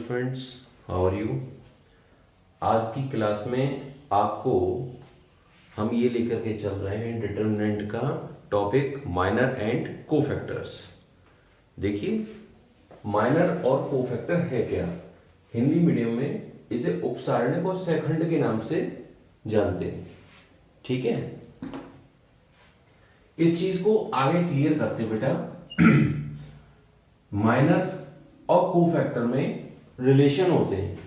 Students, how are you. आज की class में आपको हम ये लेकर के चल रहे हैं डिटरमिनेंट का टॉपिक माइनर एंड कोफैक्टर्स। देखिए, माइनर और कोफैक्टर है क्या। हिंदी मीडियम में इसे उपसारणिक और सहखंड के नाम से जानते हैं। ठीक है, इस चीज को आगे क्लियर करते बेटा। माइनर और कोफैक्टर में रिलेशन होते हैं।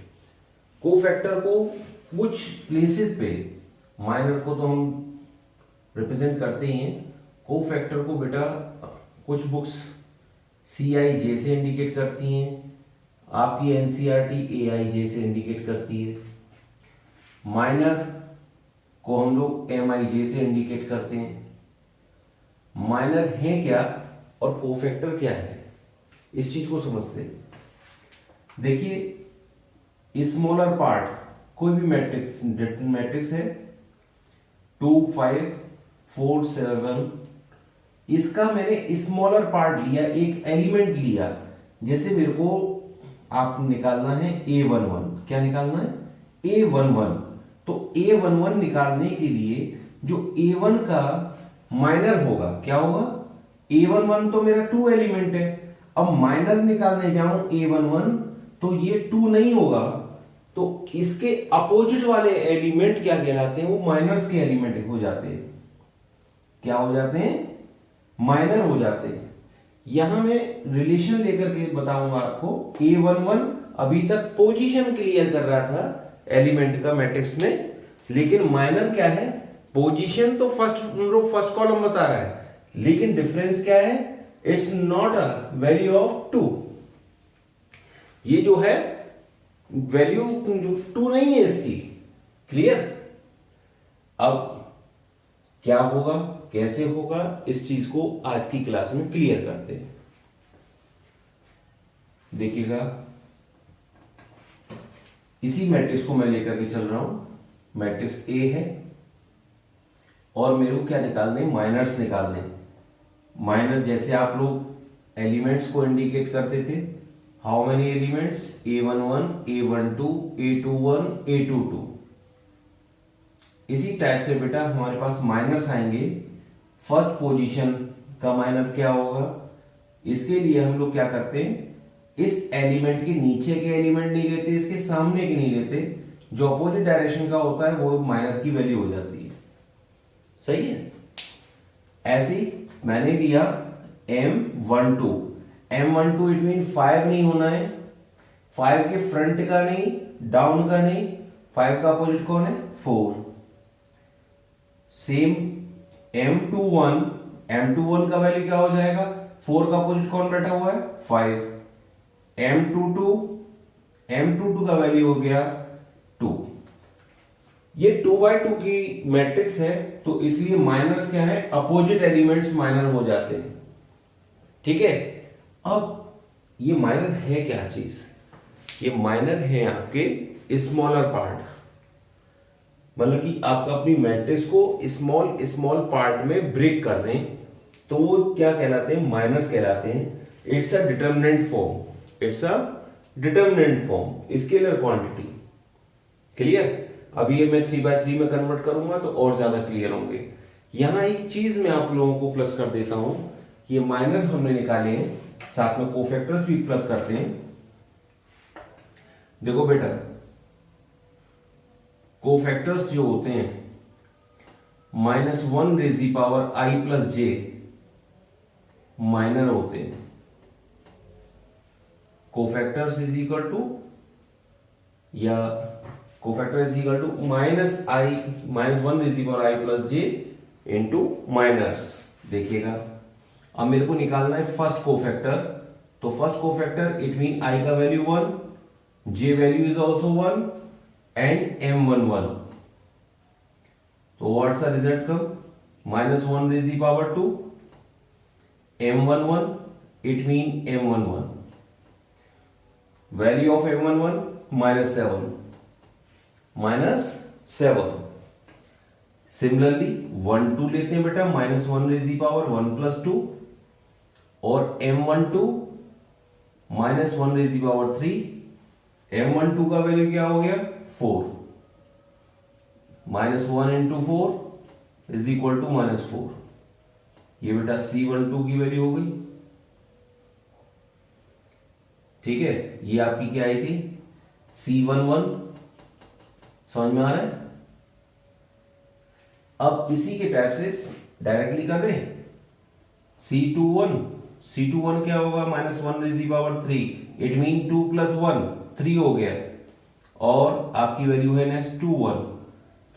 कोफैक्टर को कुछ प्लेसेस पे, माइनर को तो हम रिप्रेजेंट करते ही हैं, कोफैक्टर को बेटा कुछ बुक्स CIJ से इंडिकेट करती हैं, आपकी NCERT AIJ से इंडिकेट करती है। माइनर को हम लोग MIJ से इंडिकेट करते हैं। माइनर है क्या और कोफैक्टर क्या है, इस चीज को समझते हैं। देखिए, स्मॉलर पार्ट कोई भी मैट्रिक्स है 2 5 4 7, इसका मैंने स्मॉलर पार्ट लिया, एक एलिमेंट लिया। जैसे मेरे को आप निकालना है A11, क्या निकालना है A11। तो A11 निकालने के लिए जो A1 का माइनर होगा, क्या होगा, A11 तो मेरा 2 एलिमेंट है। अब माइनर निकालने जाऊं A11 तो ये 2 नहीं होगा, तो इसके अपोजिट वाले एलिमेंट क्या कहलाते हैं, वो माइनर्स के एलिमेंट हो जाते हैं। क्या हो जाते हैं, माइनर हो जाते हैं। यहां मैं रिलेशन लेकर के बताऊंगा आपको। A11 अभी तक पोजीशन क्लियर कर रहा था एलिमेंट का मैट्रिक्स में, लेकिन माइनर क्या है, पोजीशन तो फर्स्ट कॉलम बता रहा है, लेकिन डिफरेंस क्या है, it's not a value of 2। ये जो है वैल्यू 2 नहीं है इसकी। क्लियर। अब क्या होगा, कैसे होगा, इस चीज को आज की क्लास में क्लियर करते हैं। देखिएगा, इसी मैट्रिक्स को मैं लेकर के चल रहा हूं। मैट्रिक्स A है और मेरे को क्या निकालने, माइनर्स निकालने। माइनर जैसे आप लोग एलिमेंट्स को इंडिकेट करते थे, how many elements, A11 A12 A21 A22। इसी टाइप से बेटा हमारे पास माइनर्स आएंगे। फर्स्ट पोजीशन का माइनर क्या होगा, इसके लिए हम लोग क्या करते हैं, इस एलिमेंट के नीचे के एलिमेंट नहीं लेते, इसके सामने के नहीं लेते, जो अपोजिट डायरेक्शन का होता है वो माइनर की वैल्यू हो जाती है। सही है। ऐसे मैंने लिया M12। M12 इट मीन 5 नहीं होना है, 5 के फ्रंट का नहीं, डाउन का नहीं, 5 का अपोजिट कौन है, 4। सेम M21, M21 का वैल्यू क्या हो जाएगा, 4 का अपोजिट कौन बैठा हुआ है, 5। M22 का वैल्यू हो गया 2। ये 2x2 की मैट्रिक्स है, तो इसलिए माइनर्स क्या है, अपोजिट एलिमेंट्स माइनर हो जाते हैं। ठीक है। अब ये माइनर है क्या चीज, ये माइनर है आपके स्मॉलर पार्ट। मतलब कि आप अपनी मैट्रिक्स को स्मॉल पार्ट में ब्रेक कर दें, तो वो क्या कहलाते हैं, माइनर्स कहलाते हैं। It's a determinant form, it's a determinant form, scalar quantity. Clear. अभी ये मैं 3x3 में कन्वर्ट करूंगा तो और ज्यादा क्लियर होंगे। यहां एक चीज मैं आप लोगों को प्लस कर देता हूं, ये माइनर हमने निकाले हैं, साथ में कोफैक्टर्स भी प्लस करते हैं। देखो बेटा, कोफैक्टर्स जो होते हैं -1⁻⁻I+J माइनर होते हैं। कोफैक्टर्स इज इक्वल टू, या cofactor is equal to -1⁻⁻I+J into minors. देखिएगा, अब मेरे को निकालना है फर्स्ट कोफैक्टर, तो first cofactor it mean I का value 1, J value is also 1 and M11। तो what's the result come, -1⁻², M11 इट मीन M11, value of M11 -7। Similarly 1 2 लेते हैं बेटा, -1⁻1+2, और M12 -1⁻3 M12 का वैल्यू क्या हो गया 4, -1 इंटू 4 इज इक्वल टू -4। ये बेटा C12 की वैल्यू हो गई। ठीक है, ये आपकी क्या आई थी C11। समझ में आ रहा है? अब इसी के टाइप से डायरेक्टली कर दें C21 क्या होगा -1⁻³ इट मीन 2 + 1 3 हो गया, और आपकी वैल्यू है नेक्स्ट 21,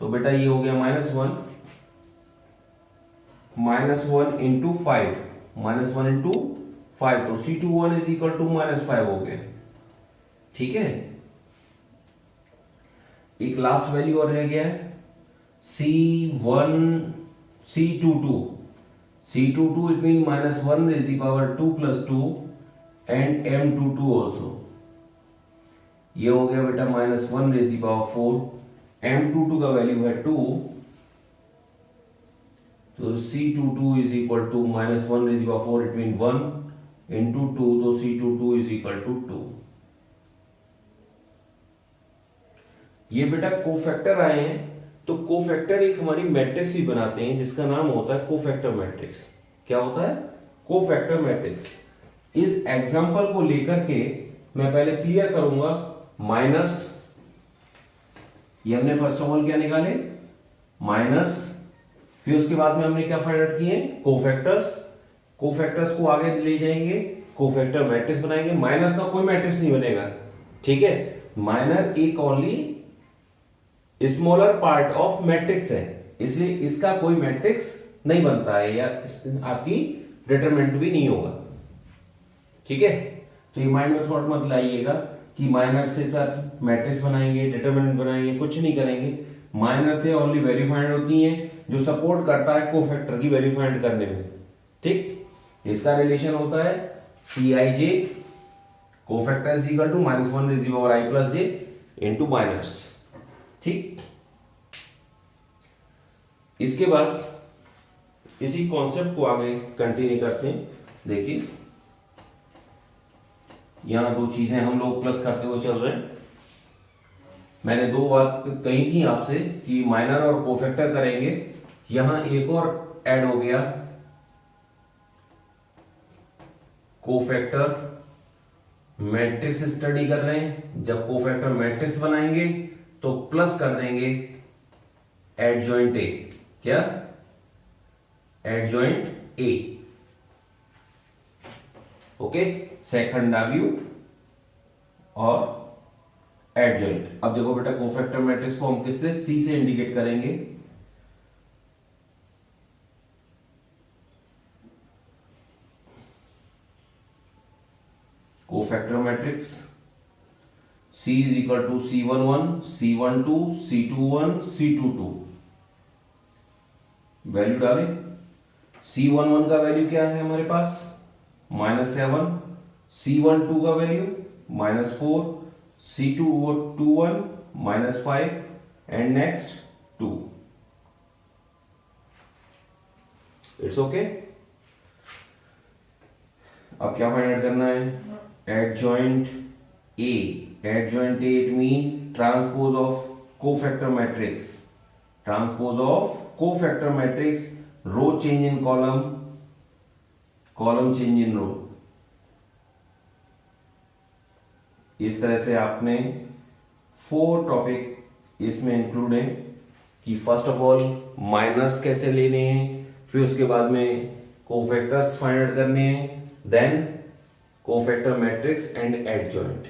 तो बेटा ये हो गया -1 इंटू 5, -1 इंटू 5, तो C21 इज इक्वल टू -5 हो गया। ठीक है, एक लास्ट वैल्यू और रह गया है C22 it means -1⁻² + 2 and M22 also। ये हो गया बेटा -1⁻4, M22 का वैल्यू है 2, तो C22 is equal to -1⁻4 it mean 1 into 2, तो C22 इज इक्वल टू 2। ये बेटा कोफैक्टर आए हैं, तो कोफैक्टर एक हमारी मैट्रिक्स भी बनाते हैं जिसका नाम होता है कोफैक्टर मैट्रिक्स। क्या होता है? Cofactor matrix. इस एग्जांपल को लेकर के मैं पहले क्लियर करूंगा माइनर्स। ये हमने फर्स्ट ऑफ ऑल क्या निकाले माइनर्स, फिर उसके बाद में हमने क्या फाइंड आउट किए कोफैक्टर्स। कोफैक्टर्स को आगे ले जाएंगे, कोफैक्टर मैट्रिक्स बनाएंगे। माइनस का कोई मैट्रिक्स नहीं बनेगा, ठीक है। माइनर एक only smaller part of matrix है, इसलिए इसका कोई मैट्रिक्स नहीं बनता है, या आपकी डिटरमिनेंट भी नहीं होगा। ठीक है, तो ये माइंड में थॉट मत लाइएगा कि माइनर से सर मैट्रिक्स बनाएंगे, डिटरमिनेंट बनाएंगे, कुछ नहीं करेंगे। माइनर से ओनली वैल्यू फाइंड होती है जो सपोर्ट करता है कोफैक्टर की वैल्यू फाइंड करने में। ठीक, इसका रिलेशन होता है Cij cofactor is equal to -1⁻i + j into minors. ठीक, इसके बाद इसी कॉन्सेप्ट को आगे कंटिन्यू करते हैं। देखिए यहां दो चीजें हम लोग प्लस करते हुए चल रहे हैं। मैंने दो बात कही थी आपसे कि माइनर और कोफैक्टर करेंगे, यहां एक और ऐड हो गया कोफैक्टर मैट्रिक्स स्टडी कर रहे हैं। जब कोफैक्टर मैट्रिक्स बनाएंगे तो प्लस कर देंगे एडजॉइंट ए। क्या? Adjoint A. Okay, second W और एडजॉइंट। अब देखो बेटा कोफैक्टर मैट्रिक्स को हम किससे C से इंडिकेट करेंगे। Cofactor matrix C is equal to C11 C12 C21 C22। Value डालें। C11 का वैल्यू क्या है हमारे पास -7, C12 का value -4, C21 -5 and next 2। It's okay. अब क्या फाइंड आउट करना है adjoint A. Adjoint A it mean transpose of cofactor matrix. Transpose of cofactor matrix, row change in column, column change in row. इस तरह से आपने 4 topic इसमें include है कि फर्स्ट ऑफ ऑल माइनर्स कैसे लेने हैं, फिर उसके बाद में कोफैक्टर्स फाइंड आउट करने हैं, then cofactor matrix and adjoint.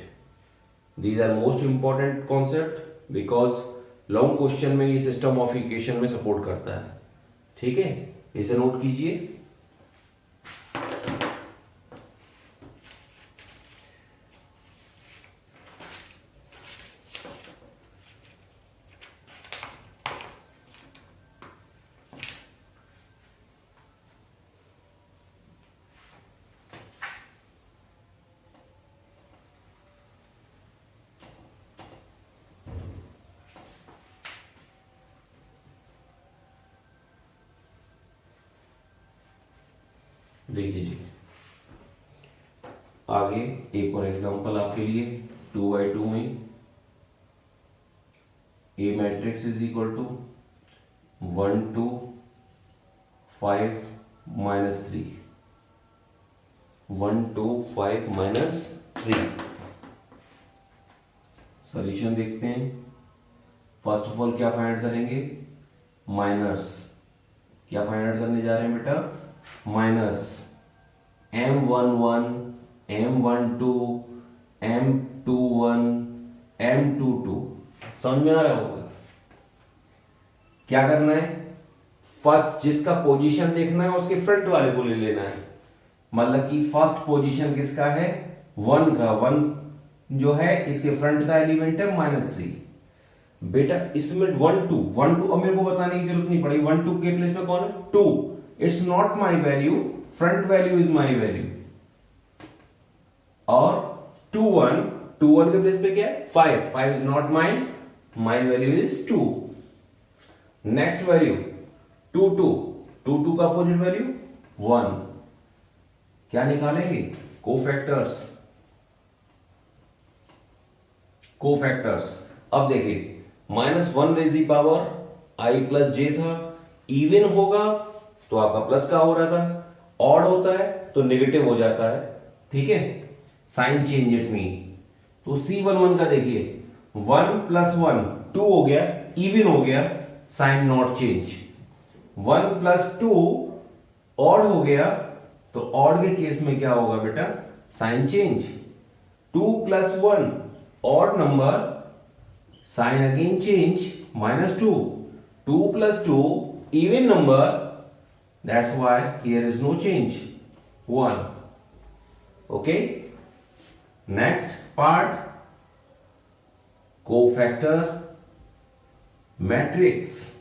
These are most important concept because long question में ये सिस्टम ऑफ इक्वेशन में सपोर्ट करता है। ठीक है, इसे नोट कीजिए। देखिए जी, आगे एक और एग्जांपल आपके लिए 2/2 में A matrix is equal to 1 2 5 -3, 1 2 5 -3। Solution देखते हैं। फर्स्ट ऑफ ऑल क्या फाइंड आउट करेंगे? माइनस। क्या फाइंड आउट करने जा रहे हैं बेटा? Minus M11 M12 M21 M22। समझ में आ रहा होगा? क्या करना है? फर्स्ट जिसका पोजीशन देखना है उसके फ्रंट वाले को ले लेना है। मतलब कि फर्स्ट पोजीशन किसका है? 1 का। 1 जो है इसके फ्रंट का एलिमेंट है -3। बेटा इसमें 1 2 अब मेरे को बताने की जरूरत नहीं पड़ेगी। 1 2 के प्लेस में कौन है? 2। It's not my value, front value is my value. और 2 1 के प्लेस पे क्या है? 5 is not mine, my value is 2। Next value 2 2 का अपोजिट वैल्यू 1। क्या निकालेंगे? कोफैक्टर्स। अब देखिए -1 रेज़ की पावर i प्लस जे था। इवन होगा तो आपका प्लस का हो रहा था, ऑड होता है तो नेगेटिव हो जाता है। ठीक है, साइन चेंज इट मीन। तो C11 का देखिए 1 + 1 2 हो गया, इवन हो गया, साइन नॉट चेंज। 1 + 2 ऑड हो गया तो ऑड के केस में क्या होगा बेटा? Sign change. 2 + 1 odd number, sign again change, -2। 2 + 2 even number, that's why here is no change, 1. Okay, next part, cofactor matrix.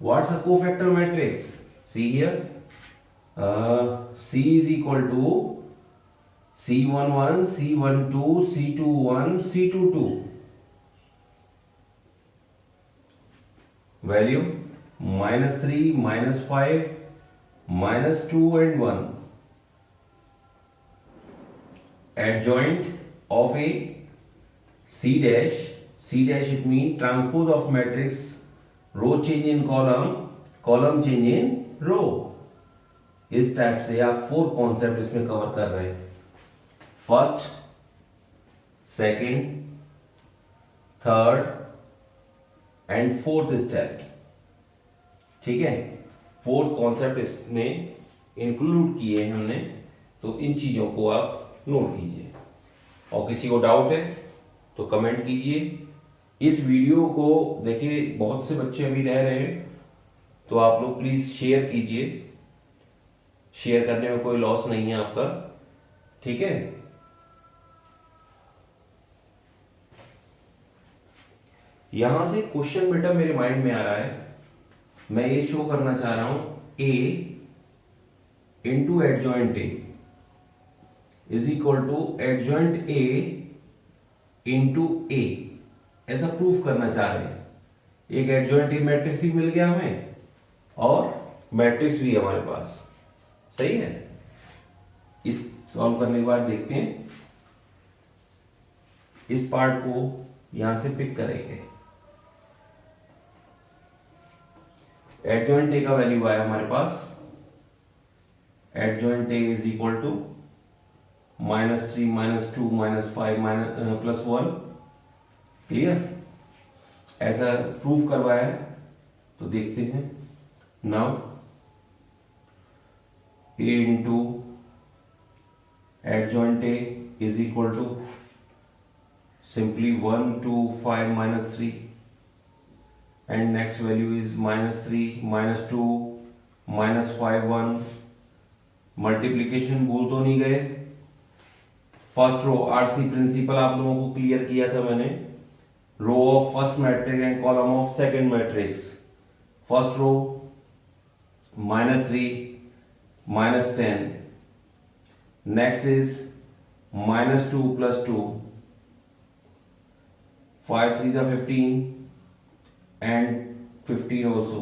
What's a cofactor matrix? See here, C is equal to C11 C12 C21 C22। value -3 -5 -2 and 1। adjoint of a C dash it means transpose of matrix, row change in column change in row। इस type से आप 4 concept इसमें cover कर रहे हैं। First, second, third and fourth step. ठीक है, 4 concept इसमें इंक्लूड किए हैं हमने, तो इन चीजों को आप नोट कीजिए। और किसी को डाउट है तो कमेंट कीजिए। इस वीडियो को देखिए बहुत से बच्चे अभी रह रहे हैं, तो आप लोग प्लीज शेयर कीजिए। शेयर करने में कोई लॉस नहीं है आपका। ठीक है, यहां से क्वेश्चन बेटा मेरे माइंड में आ रहा है। मैं ये शो करना चाह रहा हूं A into adjoint A is equal to adjoint A into A, ऐसा प्रूफ करना चाह रहे हैं। एक एडजॉइंट A मैट्रिक्स भी मिल गया हमें और मैट्रिक्स भी है हमारे पास। सही है, इस सॉल्व करने के बाद देखते हैं, इस पार्ट को यहां से पिक करेंगे। एडजॉइंट ए का वैल्यू आया हमारे पास, adjoint A is equal to -3 -2 -5 +1। Clear, ऐसा प्रूफ करवाया है, तो देखते हैं। Now A into adjoint A is equal to simply 1 2 5 -3 and next value is -3 -2 -5 1। Multiplication भूल तो नहीं गए। फर्स्ट रो आरसी प्रिंसिपल आप लोगों को क्लियर किया था मैंने। Row of first matrix and column of second matrix. First row -3 -10, next is -2 + 2, 5 3s are 15 and 15 also।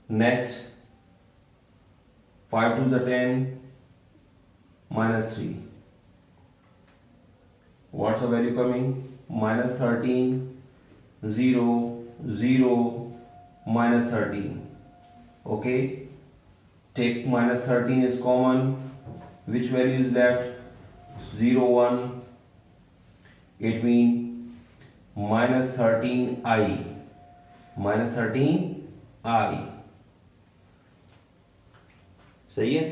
Next 5 2s are 10 -3, What's the value coming? Minus 13, 0, 0, minus 13. Okay, take minus 13 is common. Which value is left? 0, 1. It means minus 13i. Minus 13i. सही है।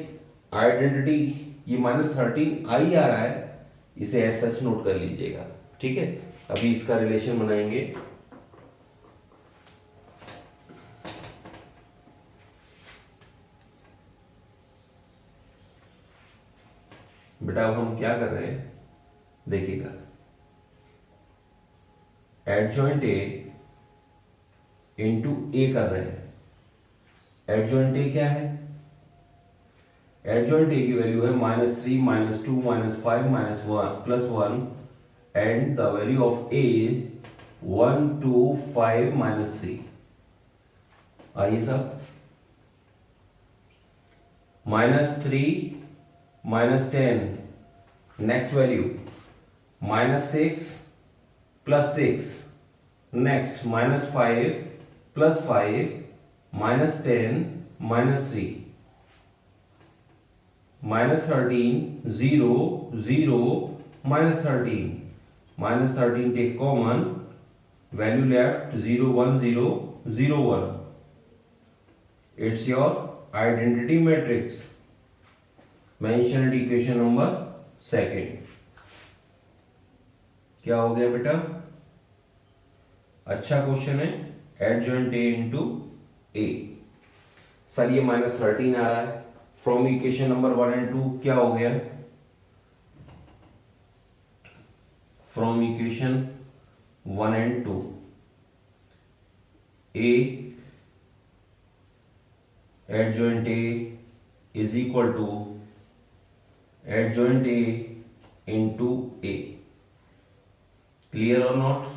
Identity ये minus 13i आ रहा है, इसे as such note कर लीजिएगा। ठीक है, अभी इसका रिलेशन बनाएंगे। बेटा अब हम क्या कर रहे हैं देखिएगा, एडजॉइंट ए इंटू ए कर रहे हैं। एडजॉइंट ए क्या है? एडजॉइंट ए की वैल्यू है -3, -2, -5, +1 एंड द वैल्यू ऑफ ए 1, 2, 5, -3। आइए सब, -3, -10, next value -6 +6, next -5 +5, -10, -3, -13, 0, 0, -13, -13 take common, value left 0, 1, 0, 0, 1. It's your identity matrix. Mentioned equation number 2. क्या हो गया बेटा? अच्छा क्वेश्चन है। Adjoint a into A. Sir ये -13 आ रहा है फ्रॉम इक्वेशन नंबर 1 एंड 2। क्या हो गया? From equation 1 and 2 a adjoint A is equal to adjoint a into a. Clear और नॉट?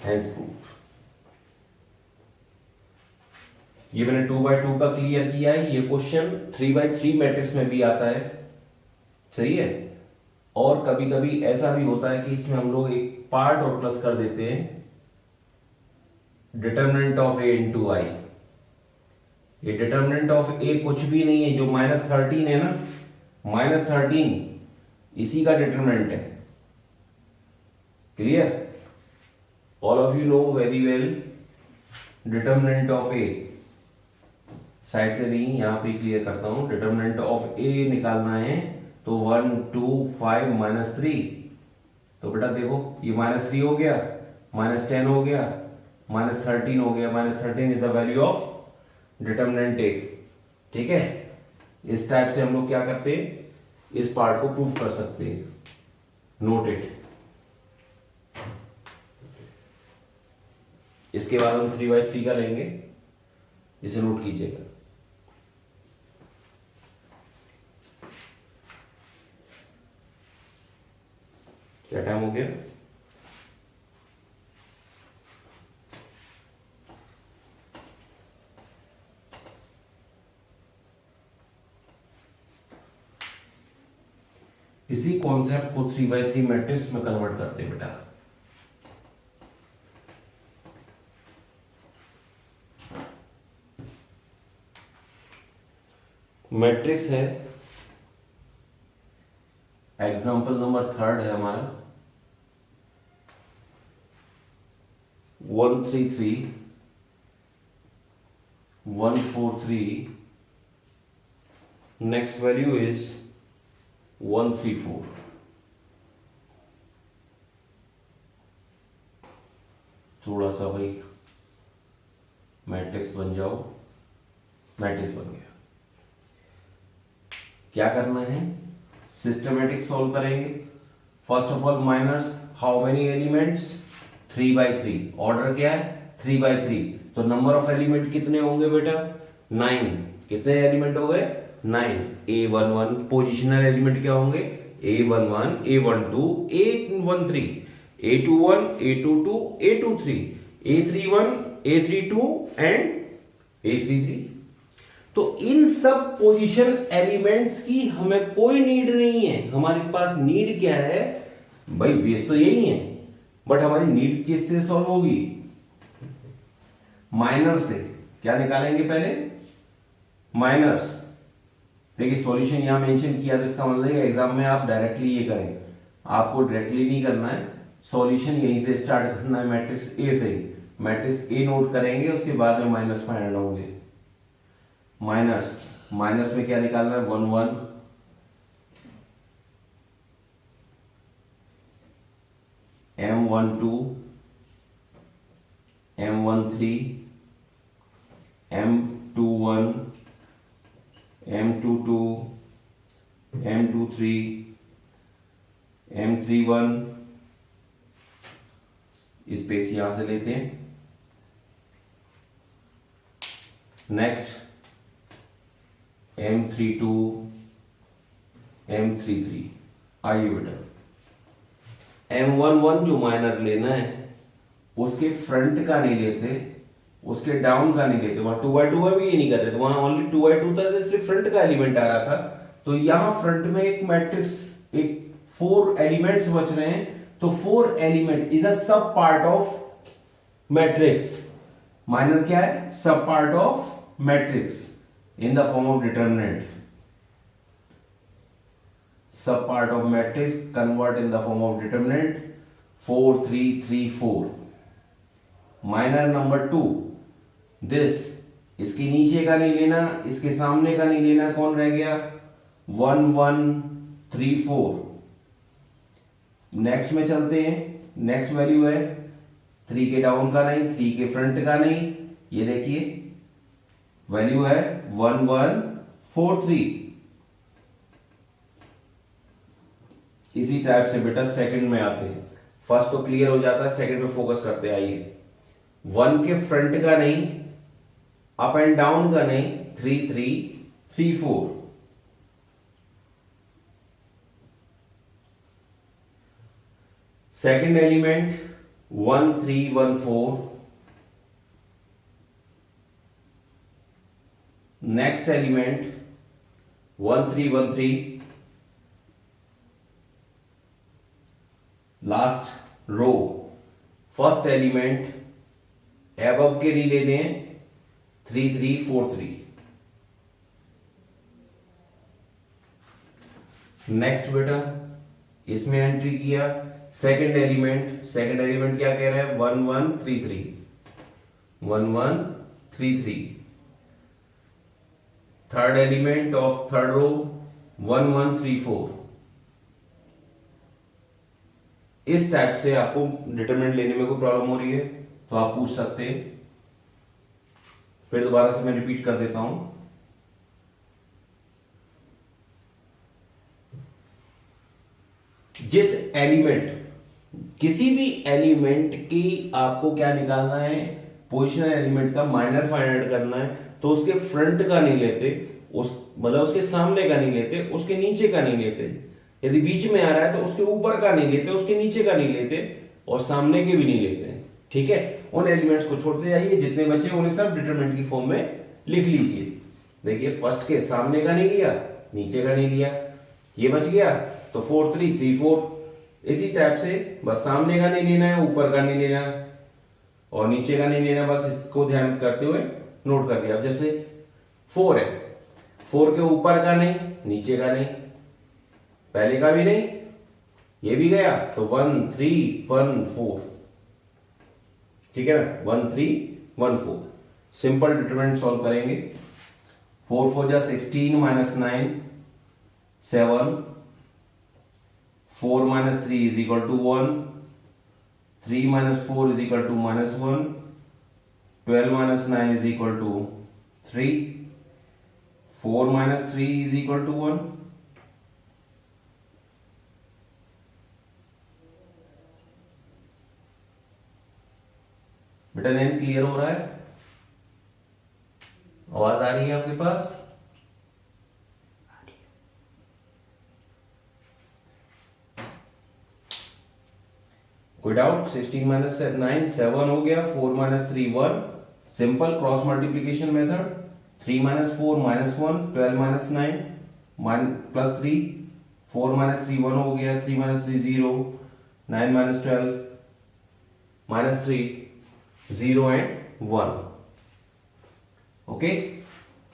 Hence proved. ये मैंने 2x2 का क्लियर किया है। ये क्वेश्चन 3x3 मैट्रिक्स में भी आता है, सही है। और कभी कभी ऐसा भी होता है कि इसमें हम लोग एक पार्ट और प्लस कर देते हैं, डिटर्मिनेंट ऑफ ए इंटू आई। ये डिटर्मिनेंट ऑफ ए कुछ भी नहीं है, जो -13 है ना, -13 इसी का डिटर्मिनेंट है। Clear? All of you know very well determinant of A। Side से नहीं, यहां पे क्लियर करता हूं। डिटर्मिनेंट ऑफ ए निकालना है तो 1, 2, 5, -3। तो बेटा देखो ये -3 हो गया, -10 हो गया, -13 हो गया। -13 is the value of determinant A. ठीक है, इस टाइप से हम लोग क्या करते हैं, इस पार्ट को प्रूफ कर सकते हैं। Note it. इसके बाद हम 3x3 का लेंगे, इसे नोट कीजिएगा। क्या टाइम हो गया? इसी कॉन्सेप्ट को 3x3 मैट्रिक्स में कन्वर्ट करते हैं बेटा। मैट्रिक्स है, एग्जाम्पल नंबर 3 है हमारा 1, 3, 3, 1, 4, 3। Next value is 1, 3, 4। थोड़ा सा भाई मैट्रिक्स बन जाओ। मैट्रिक्स बन गया। क्या करना है, सिस्टमेटिक सॉल्व करेंगे। First of all minus how many elements, 3x3। Order क्या है, 3x3। तो नंबर ऑफ एलिमेंट कितने होंगे बेटा, 9। कितने एलिमेंट हो गए, 9। A11 पोजिशनल एलिमेंट क्या होंगे, A11, A12, A13, A21, A22, A23, A31, A32 and A33। तो इन सब पोजीशन एलिमेंट्स की हमें कोई नीड नहीं है। हमारे पास नीड क्या है भाई, बेस तो यही है, बट हमारी नीड किससे सॉल्व होगी? माइनर से। क्या निकालेंगे पहले? माइनर्स। देखिए सॉल्यूशन यहां मेंशन किया तो इसका मतलब एग्जाम में आप डायरेक्टली ये करें, आपको डायरेक्टली नहीं करना है, सॉल्यूशन यहीं से स्टार्ट करना है, मैट्रिक्स ए से ही। मैट्रिक्स ए नोट करेंगे, उसके बाद में माइनस फाइंड होंगे। माइनस, माइनस में क्या निकालना है? 1 1 M12 M13 M21 M22 M23 M31, space यहां से लेते हैं। Next M32 M33। आइए बेटा, M11 जो माइनर लेना है उसके फ्रंट का नहीं लेते, उसके डाउन का नहीं लेते। वहां 2x2 में भी ये नहीं कर रहे थे, वहां ओनली 2x2 था, इसलिए फ्रंट का एलिमेंट आ रहा था। तो यहां फ्रंट में एक मैट्रिक्स, एक 4 एलिमेंट्स बच रहे हैं, तो 4 एलिमेंट इज अ सब पार्ट ऑफ मैट्रिक्स। माइनर क्या है? Sub part of matrix in the form of determinant. Sub part of matrix convert in the form of determinant 4 3 3 4। Minor number 2 this, इसके नीचे का नहीं लेना, इसके सामने का नहीं लेना, कौन रह गया? 1 1 3 4। नेक्स्ट में चलते हैं, नेक्स्ट वैल्यू है 3 के डाउन का नहीं, 3 के फ्रंट का नहीं, ये देखिए वैल्यू है 1 1 4 3। इसी टाइप से बेटा सेकंड में आते हैं। फर्स्ट तो क्लियर हो जाता है, सेकंड में फोकस करते हैं। आइए, 1 के फ्रंट का नहीं, अप एंड डाउन का नहीं, 3 3 3 4। Second element 1 3 1 4। Next element 1 3 1 3। Last row first element above के नहीं लेने, 3 3 4 3। नेक्स्ट बेटा इसमें एंट्री किया सेकंड एलिमेंट, सेकंड एलिमेंट क्या कह रहा है? 1 1 3 3 1 1 3 3। Third element of third row 1 1 3 4। इस टाइप से आपको डिटरमिनेंट लेने में कोई प्रॉब्लम हो रही है तो आप पूछ सकते हैं। फिर दोबारा से मैं रिपीट कर देता हूं। जिस एलिमेंट, किसी भी एलिमेंट की आपको क्या निकालना है? पोजिशनल एलिमेंट का माइनर फाइंड आउट करना है, तो उसके फ्रंट का नहीं लेते, उस मतलब उसके सामने का नहीं लेते, उसके नीचे का नहीं लेते। यदि बीच में आ रहा है तो उसके ऊपर का नहीं लेते, उसके नीचे का नहीं लेते, और सामने के भी नहीं लेते। ठीक है, उन एलिमेंट्स को छोड़ते जाइए, जितने बचे उन्हें सब डिटरमिनेंट की फॉर्म में लिख लीजिए। देखिए फर्स्ट के सामने का नहीं लिया, नीचे का नहीं लिया, ये बच गया, तो 4 3 3 4। इसी टाइप से बस सामने का नहीं लेना है, ऊपर का नहीं लेना और नीचे का नहीं लेना, बस इसको ध्यान करते हुए नोट कर दिया। अब जैसे 4 है, 4 के ऊपर का नहीं, नीचे का नहीं, पहले का भी नहीं, ये भी गया, तो 1 3 1 4। ठीक है ना, 1 3 1 4। सिंपल डिटरमिनेंट सॉल्व करेंगे। 4 4 जा 16 minus 9 7। 4 minus 3 is equal to 1. 3 minus 4 is equal to minus 1. 12 minus 9 is equal to 3. 4 minus 3 is equal to 1. बेटा नेम क्लियर हो रहा है? आवाज आ रही है आपके पास? कोई डाउट? 16 माइनस 9 7 हो गया, 4 minus 3 1। Simple cross multiplication method. 3 minus 4 minus 1, 12 minus 9 plus 3, 4 minus 3 1 हो गया, 3 minus 3 0, 9 minus 12 minus 3 0 and 1. Okay,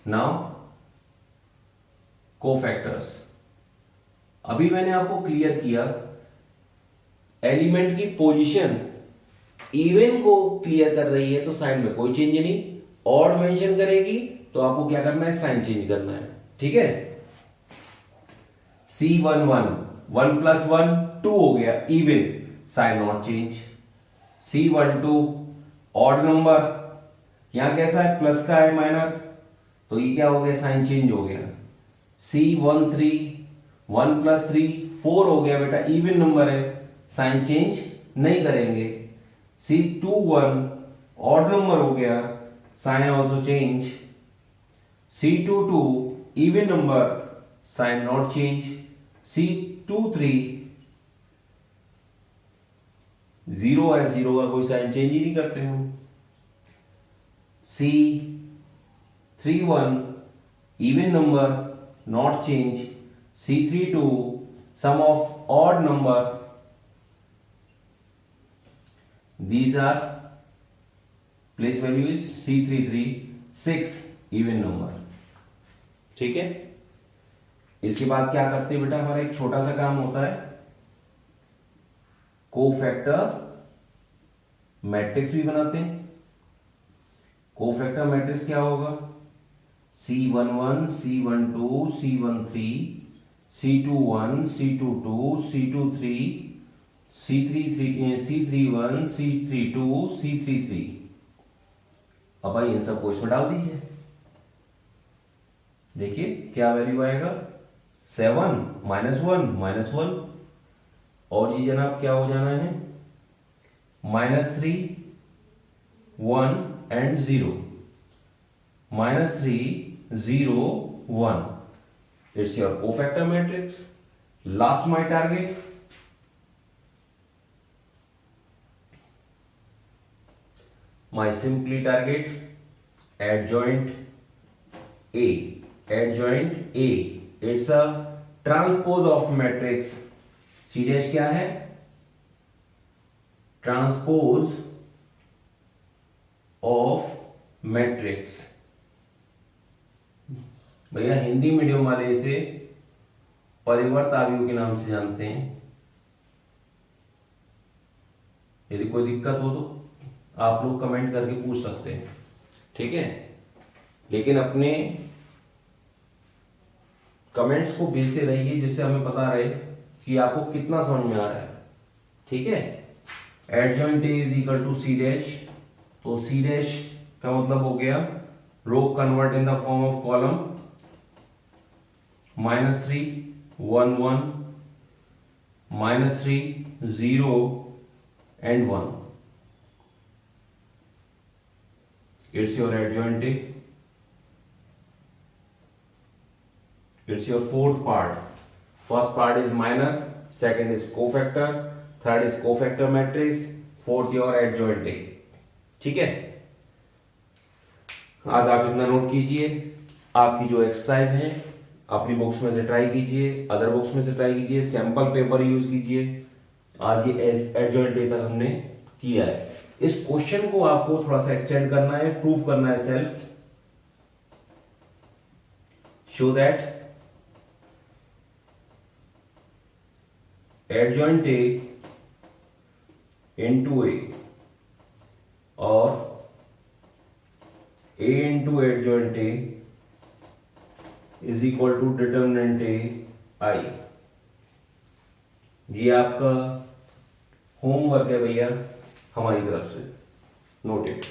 now cofactors. अभी मैंने आपको क्लियर किया एलिमेंट की पोजीशन इवन को क्लियर कर रही है तो साइन में कोई चेंज नहीं, ऑड मेंशन करेगी तो आपको क्या करना है, साइन चेंज करना है. ठीक है, C11 1 plus 1 2 हो गया even, sign not change. C12 odd number, यहां कैसा है, प्लस का है माइनर, तो ये क्या हो गया, साइन चेंज हो गया. C13 1 plus 3 4 हो गया बेटा, इवन नंबर है, साइन चेंज नहीं करेंगे. C21 ऑड नंबर हो गया, sign also change. C22 even number, sign not change. C23 zero है, जीरो का कोई साइन चेंज ही नहीं करते हम. C31 even number, not change. C32 sum of odd number, these are place value is C33 6 even number. ठीक है, इसके बाद क्या करते हैं बेटा, हमारा एक छोटा सा काम होता है, कोफैक्टर मैट्रिक्स भी बनाते हैं. कोफैक्टर मैट्रिक्स क्या होगा, C11 C12 C13 C21 C22 C23 C31 C32 C33. अब भाई इन सबको इसमें डाल दीजिए, देखिए क्या वैल्यू आएगा, 7 -1 -1. और जी जनाब क्या हो जाना है, -3 1 and 0, -3 0 1. It's your cofactor matrix. Last my target, my simply target, adjoint A. Adjoint A, it's a transpose of matrix. C dash क्या है, transpose of matrix. भैया हिंदी मीडियम वाले इसे परिवर्त अवयव के नाम से जानते हैं. यदि कोई दिक्कत हो तो आप लोग कमेंट करके पूछ सकते हैं. ठीक है, लेकिन अपने कमेंट्स को भेजते रहिए जिससे हमें पता रहे कि आपको कितना समझ में आ रहा है. ठीक है, adjoint A is equal to C dash, तो सी डैश का मतलब हो गया row convert in the form of column, -3 1 1 -3 0 and 1. It's your adjoint A. It's your fourth part. First part is minor, second is cofactor, third is cofactor matrix, fourth your adjoint A. ठीक है, आज आप इतना note कीजिए. आपकी जो exercise है अपनी बुक्स में से ट्राई कीजिए, अदर बुक्स में से ट्राई कीजिए, सैंपल पेपर यूज कीजिए. आज ये एडजॉइंट ए तक हमने किया है. इस क्वेश्चन को आपको थोड़ा सा एक्सटेंड करना है, प्रूफ करना है self. Show that adjoint A into A और A into adjoint A is equal to determinant A I. ये आपका होमवर्क है भैया हमारी तरफ से, नोट इट.